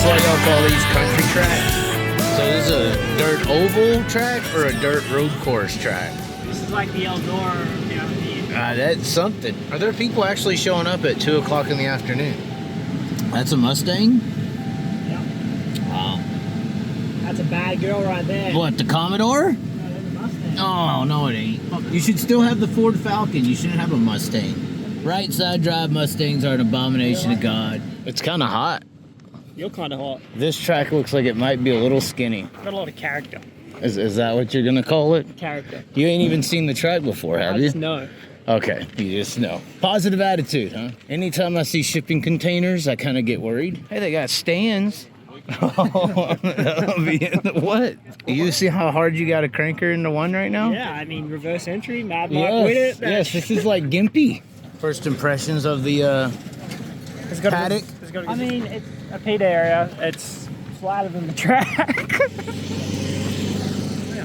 That's why y'all call these country tracks. So this is a dirt oval track or a dirt road course track? This is like the Eldora down here. That's something. Are there people actually showing up at 2 o'clock in the afternoon? That's a Mustang? Yep. Wow. That's a bad girl right there. What, the Commodore? No, that's a Mustang. Oh, no it ain't. You should still have the Ford Falcon. You shouldn't have a Mustang. Right side drive Mustangs are an abomination of God. It's kind of hot. You're kind of hot. This track looks like it might be a little skinny. Got a lot of character. Is that what you're gonna call it? Character. You ain't even seen the track before, have you? No. Okay, you just know. Positive attitude, huh? Anytime I see shipping containers, I kind of get worried. Hey, they got stands. What? You see how hard you got to crank her into one right now? Yeah, I mean, reverse entry, Mad Mark with it. Yes, this is like gimpy. First impressions of the paddock? I mean, it's a peat area. It's flatter than the track.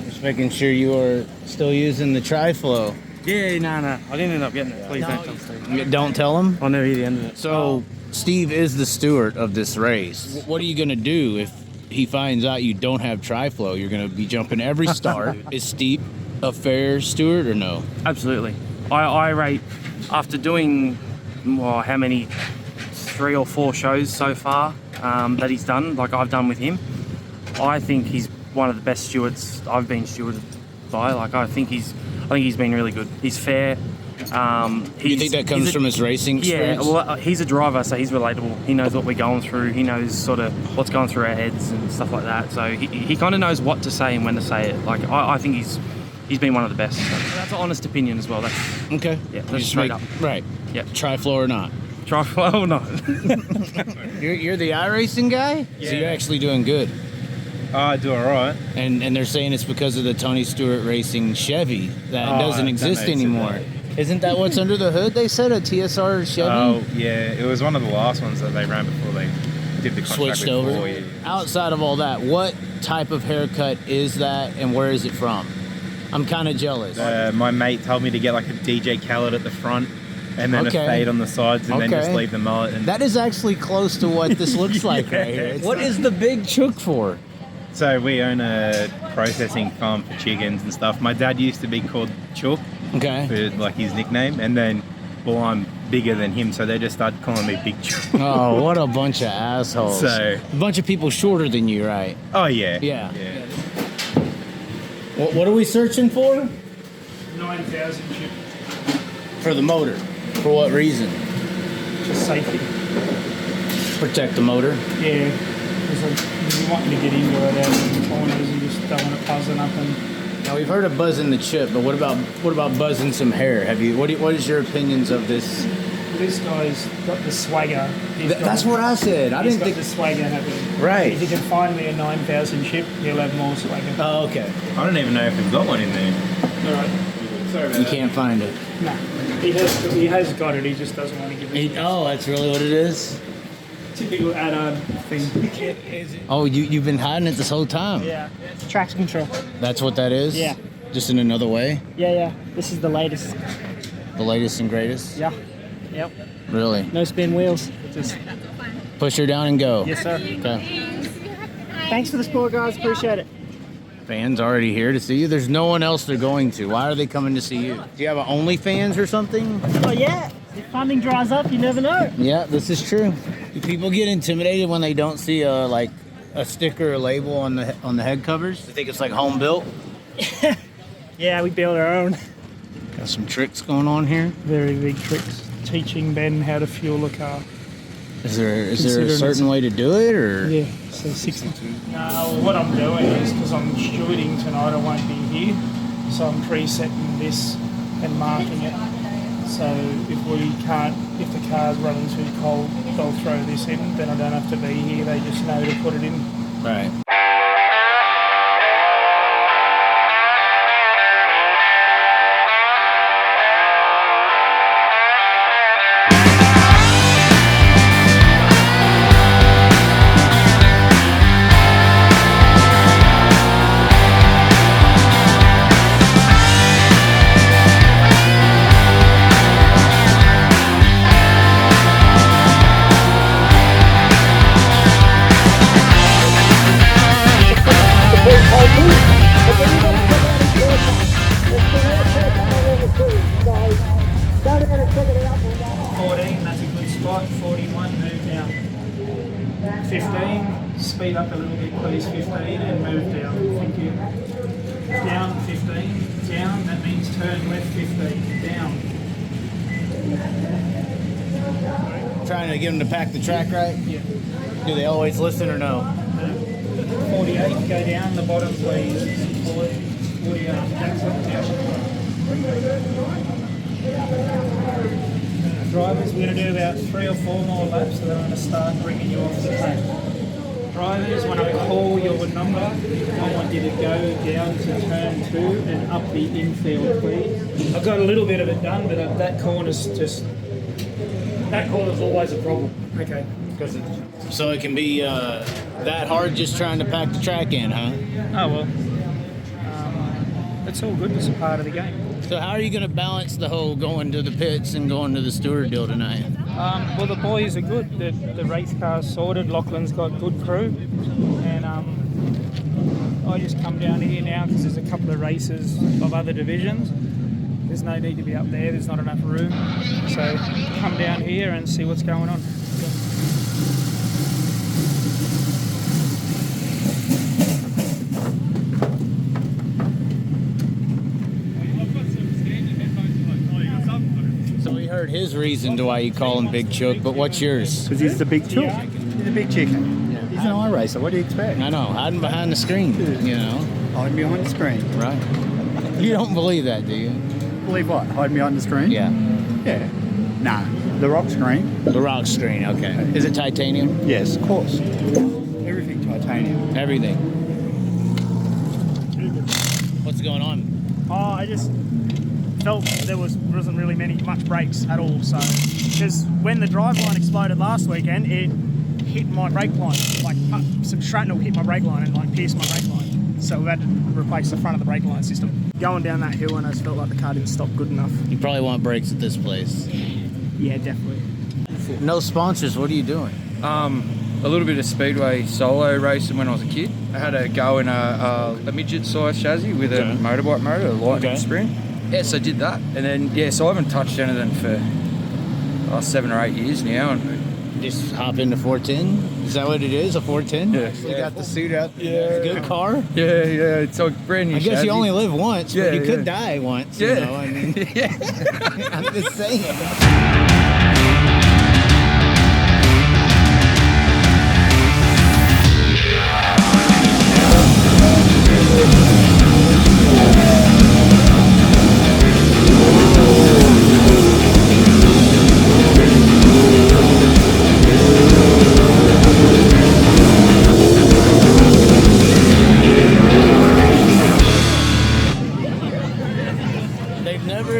Just making sure you are still using the tri-flow. Yeah, no. I didn't end up getting it. Please don't tell Steve. Don't tell him? I'll never hear the end of it. So, Steve is the steward of this race. What are you going to do if he finds out you don't have tri-flow? You're going to be jumping every start. Is Steve a fair steward or no? Absolutely. I rate, after doing, well, how many, 3 or 4 shows so far that he's done, like I've done with him, I think he's one of the best stewards I've been stewarded by. Like, I think he's been really good. He's fair. You think that comes from his racing experience? Yeah, well, he's a driver, so he's relatable. He knows what we're going through. He knows sort of what's going through our heads and stuff like that. So he kind of knows what to say and when to say it. Like, I think he's been one of the best. So that's an honest opinion as well. That's okay. Yeah, that's straight up. Right. Yeah. Tri-flow or not? Tri-flow or not? You're the iRacing guy? Yeah. So you're actually doing good. I do all right. And they're saying it's because of the Tony Stewart Racing Chevy that doesn't exist anymore. Isn't that what's under the hood, they said, a TSR Chevy? Oh, yeah. It was one of the last ones that they ran before they did the contract Switched with over. Cory. Outside of all that, what type of haircut is that and where is it from? I'm kind of jealous. My mate told me to get like a DJ Khaled at the front and then a fade on the sides and then just leave the mullet. And that is actually close to what this looks like right here. What is the big chook for? So we own a processing farm for chickens and stuff. My dad used to be called Chook, for like his nickname, and then, well, I'm bigger than him, so they just started calling me Big Chook. Oh, what a bunch of assholes! So a bunch of people shorter than you, right? Oh yeah. Yeah. What are we searching for? 9,000 chip. For the motor. For what reason? Just safety. Protect the motor. Yeah. Because you want to get into it out in the corners and just don't want it buzzing up. And now we've heard of buzzing the chip, but what about buzzing some hair? Have you? What is your opinions of this? This guy's got the swagger. That's what I said. I didn't think the swagger happening. Right. If you can find me a 9,000 chip, he'll have more swagger. Oh, okay. I don't even know if we've got one in there. All right. Sorry about You can't find it. No. He has got it. He just doesn't want to give it. Oh, that's really what it is. Typical add-on thing. Oh, you've been hiding it this whole time. Yeah. Traction control. That's what that is? Yeah. Just in another way? Yeah. This is the latest. The latest and greatest? Yeah. Yep. Really? No spin wheels. Just push her down and go. Yes, sir. Okay. Thanks for the support, guys. Appreciate it. Fans already here to see you. There's no one else they're going to. Why are they coming to see you? Do you have an OnlyFans or something? Oh, yeah. If funding dries up, you never know. Yeah, this is true. Do people get intimidated when they don't see a sticker or label on the head covers? They think it's like home built? Yeah, we build our own. Got some tricks going on here. Very big tricks. Teaching Ben how to fuel a car. Is there a certain way to do it, or? Yeah, so 62. No, what I'm doing is, because I'm stewarding tonight, I won't be here, so I'm presetting this and marking it. So if the car's running too cold, they'll throw this in, then I don't have to be here, they just know to put it in. Right. one, move down. 15, speed up a little bit please, 15, and move down. Thank you. Down 15, down, that means turn left 15, down. Trying to get them to pack the track right? Yeah. Do they always listen or no? 48, go down the bottom please. 48, that's it, drivers, we're going to do about 3 or 4 more laps, so then I'm going to start bringing you off the track. Drivers, when I call your number, I want you to go down to turn 2 and up the infield, please. I've got a little bit of it done, but that corner's always a problem. Okay. So it can be that hard just trying to pack the track in, huh? Oh well. It's all good. It's a part of the game. So how are you going to balance the whole going to the pits and going to the steward deal tonight? Well, the boys are good. The race car's sorted. Lachlan's got good crew, and I just come down here now because there's a couple of races of other divisions. There's no need to be up there. There's not enough room. So come down here and see what's going on. His reason to why you call him Big Chook, but what's yours? Because he's the big chook. He's the big chicken. Yeah. He's an iRacer. What do you expect? I know, hiding behind the screen, you know. Hiding behind the screen. Right. You don't believe that, do you? Believe what? Hiding behind the screen? Yeah. Yeah. Nah. The rock screen. The rock screen, okay. Is it titanium? Yes, of course. Everything titanium. Everything. What's going on? Oh, I just felt there wasn't really much brakes at all. So, because when the driveline exploded last weekend, it hit my brake line. Like some shrapnel hit my brake line and like pierced my brake line. So we had to replace the front of the brake line system. Going down that hill, and I just felt like the car didn't stop good enough. You probably want brakes at this place. Yeah, definitely. No sponsors. What are you doing? A little bit of speedway solo racing when I was a kid. I had a go in a midget-sized chassis with a motorbike motor, a lightning sprint. Yes, I did that. And then, so I haven't touched anything for 7 or 8 years now. And just hop into 410? Is that what it is, a 410? Yeah. You got the suit out? Yeah. Good car? Yeah, it's a brand new I guess chassis. you only live once, but you could yeah. die once, Yeah. you know, I mean. I'm just saying.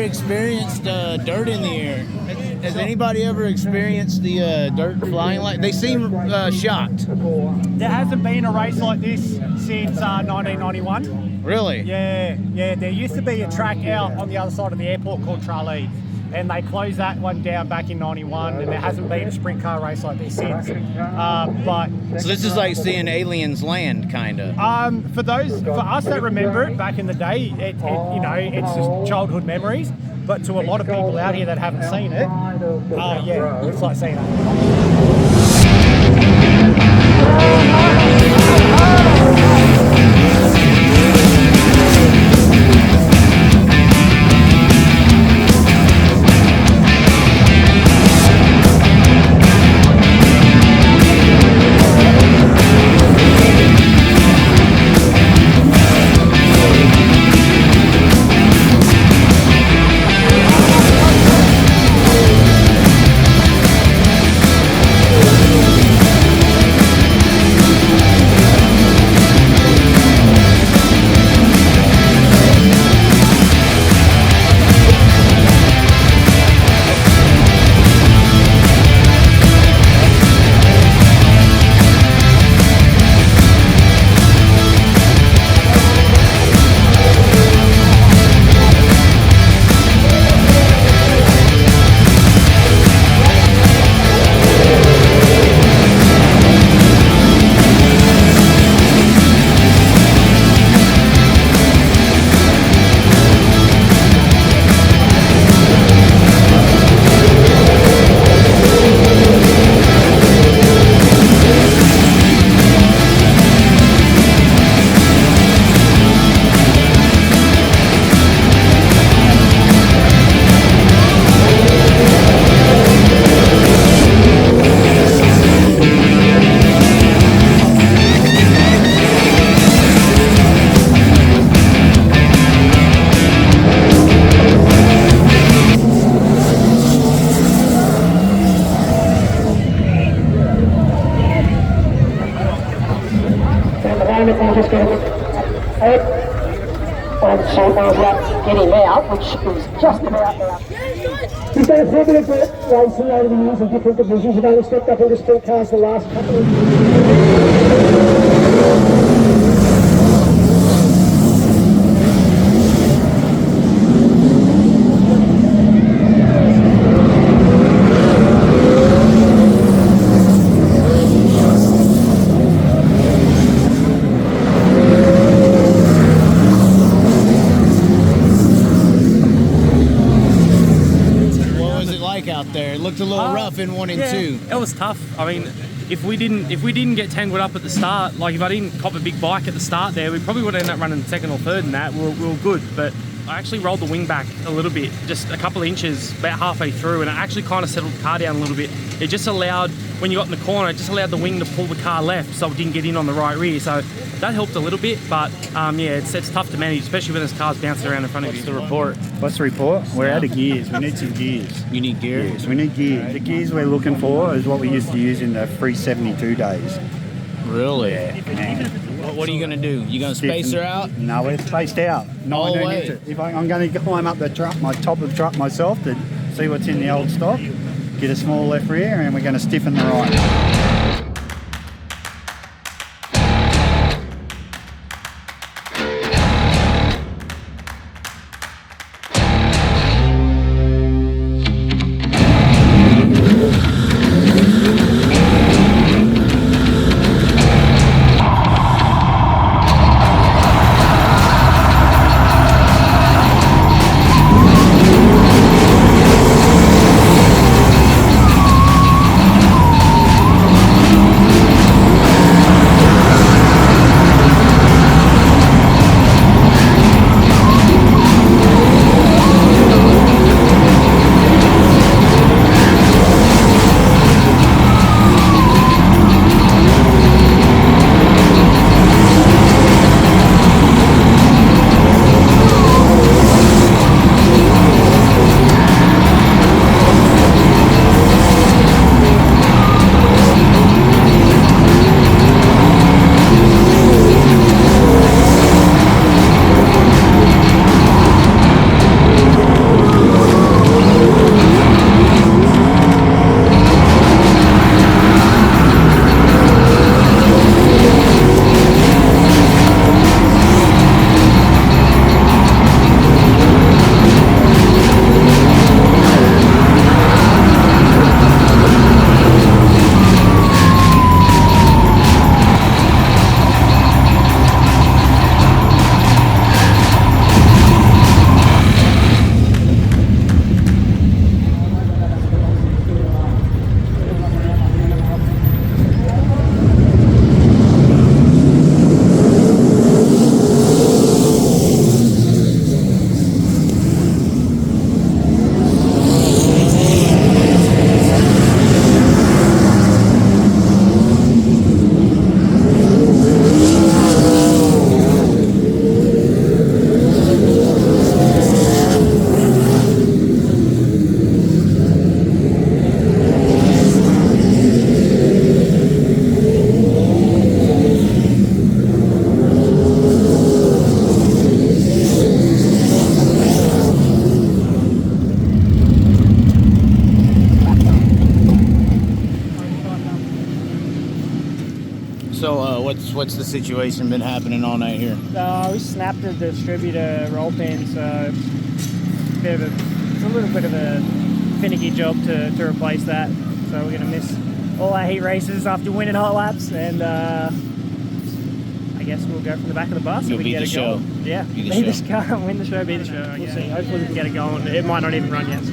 Experienced dirt in the air. Has anybody ever experienced the dirt flying like? They seem shocked. There hasn't been a race like this since 1991. Really? Yeah. There used to be a track out on the other side of the airport called Tralee, and they closed that one down back in '91, and there hasn't been a sprint car race like this since. So this is like seeing aliens land, kind of. For us that remember it back in the day, it's just childhood memories. But to a lot of people out here that haven't seen it, it's like seeing it. just get get him out, which is just about out. He's done a fair bit of racing over the years in different divisions. He's only stepped up into sprint cars the last couple of out there. It looked a little rough in 1 and 2. It was tough. I mean, if we didn't get tangled up at the start, like if I didn't cop a big bike at the start there, we probably would end up running second or third in that. We were good, but I actually rolled the wing back a little bit, just a couple of inches, about halfway through, and it actually kind of settled the car down a little bit. It just allowed, when you got in the corner, it just allowed the wing to pull the car left, so it didn't get in on the right rear. So that helped a little bit, but yeah, it's tough to manage, especially when there's cars bouncing around in front of you. What's the report? What's the report? We're out of gears. We need some gears. You need gear? Yes, we need gear. The gears we're looking for is what we used to use in the 372 days. Really? Yeah. What are you going to do? You going to space her out? No, we're spaced out. No, All I the don't way. need to. If I'm going to climb up the truck, my top of the truck myself to see what's in the old stock, get a small left rear, and we're going to stiffen the right. So what's the situation been happening all night here? We snapped the distributor roll pin, so it's a little bit of a finicky job to replace that. So we're going to miss all our heat races after winning hot laps, and I guess we'll go from the back of the bus and we can get it going. Yeah, be the show. Win the show, be the show. We'll see. Hopefully we can get it going. It might not even run yet.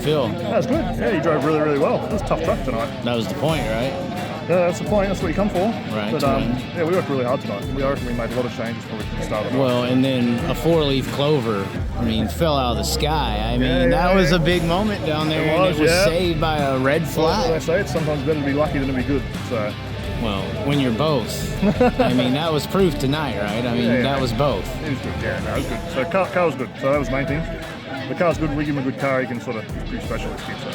feel? That was good. Yeah, he drove really, really well. It was a tough track tonight. That was the point, right? Yeah, that's the point. That's what you come for. Right. But yeah, we worked really hard tonight. I reckon we made a lot of changes probably from the start of the night. Well, and then a 4-leaf clover, I mean, fell out of the sky. I mean, that was a big moment down there, and it was saved by a red flag. Well, I say it's sometimes better to be lucky than to be good. So. Well, when you're both. I mean, that was proof tonight, right? I mean, that was both. It was good, yeah, no, it was good. So car was good, so that was the main thing. The car's good, we give him a good car, he can sort of, he's pretty special, this kid, so.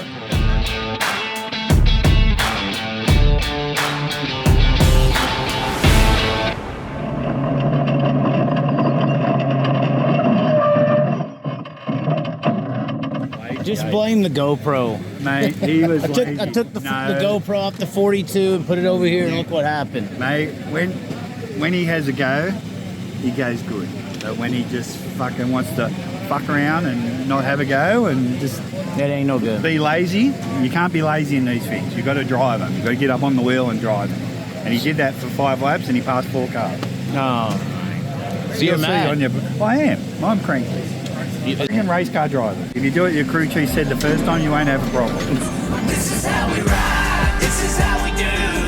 Just blame the GoPro. Mate, he was I took the GoPro off the 42 and put it over here, and look what happened. Mate, when he has a go, he goes good. But when he just fucking wants to fuck around and not have a go and just... That ain't no good. Be lazy. You can't be lazy in these things. You've got to drive them. You've got to get up on the wheel and drive them. And he did that for 5 laps and he passed 4 cars. Oh. So you're mad? I am. I'm cranky. Freaking race car driver. If you do it, your crew chief said the first time, you won't have a problem. This is how we ride. This is how we do.